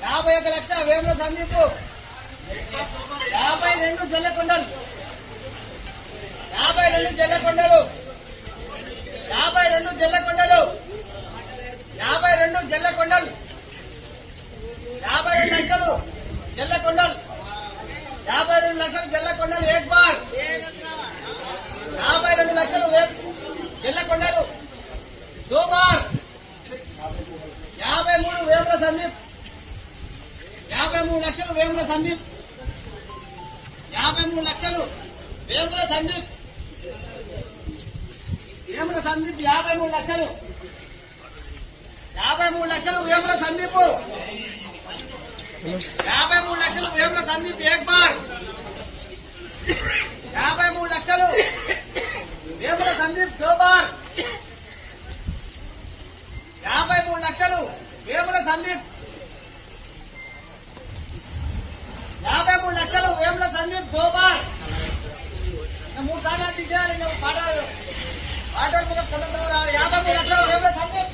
51 లక్ష వేముల సందీప్ 52 జల్లకొండలు 52 జల్లకొండలు 52 జల్లకొండలు 52 జల్లకొండలు 52 లక్షలు జల్లకొండలు 52 లక్షలు జల్లకొండలు ఏక్ బార్ 52 లక్షలు జల్లకొండలు దో బార్ 53 వేముల సందీప్ 53 లక్షలు వేముల సందీప్ 53 లక్షలు వేముల సందీప్ 53 లక్షలు 53 లక్షలు వేముల సందీప్ 53 లక్షలు వేముల సందీప్ ఏక్ బార్ 53 లక్షలు వేముల సందీప్ దో బార్ 53 లక్షలు వేముల సందీప్ 53 లక్షలు వేముల సందీప్ దో బార్ 3 సార్లు తీసేయాలి పాట 53 లక్షలు వేముల సందీప్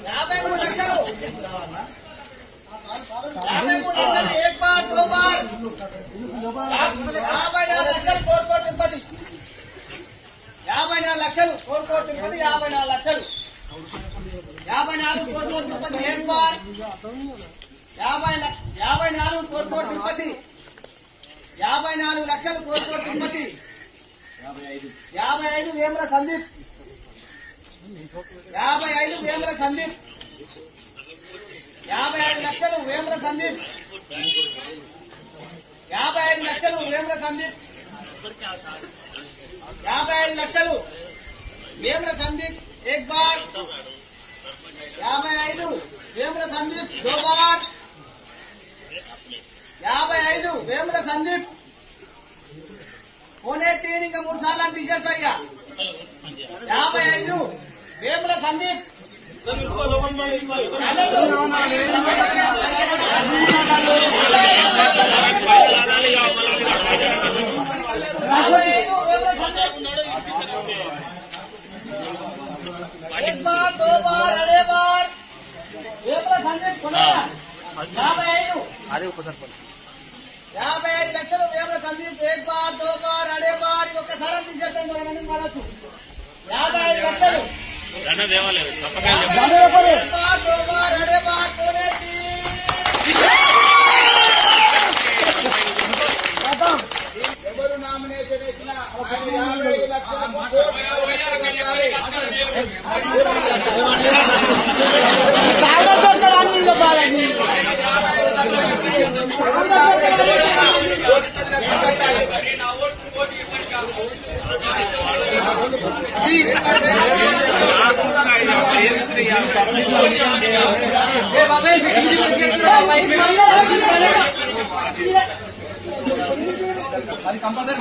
53 లక్షలు 53 లక్షలు ఏక్ బార్ దో బార్ 54 లక్షలు కోరుకోటు తిరుపతి 54 లక్షలు కోరుకోటు తిరుపతి 54 లక్షలు 54 కోరుకోటు తిరుపతి ఏక్ బార్ 54 కోరుకోటు తిరుపతి 54 లక్షలు కోరుకోటు తిరుపతి 55 వేముల సందీప్ 55 వేముల సందీప్ 55 లక్షలు వేముల సందీప్ 55 లక్షలు వేముల సందీప్ 55 లక్షలు వేముల సందీప్ ఏక్ బార్ 55 వేముల సందీప్ దో బార్ 55 వేముల సందీప్ పోనే తీన్ ఇంకా 3 సార్లు తీసేస్తా ఇక 55 వేముల సందీప్ एक बार दो बार अड़े बार वेमुల సందీప్ 55 లక్షలు వేముల సందీప్ ఏక్ బార్ దో బార్ అడే బార్ ఒక్కసారి తీసేస్తాం మనం వాడచ్చు 55 లక్షలు एक बार दो बार अड़े बार कोने ఎవరు నామినేషన్ వేసినా 55 లక్షల అది కంపల్సరీ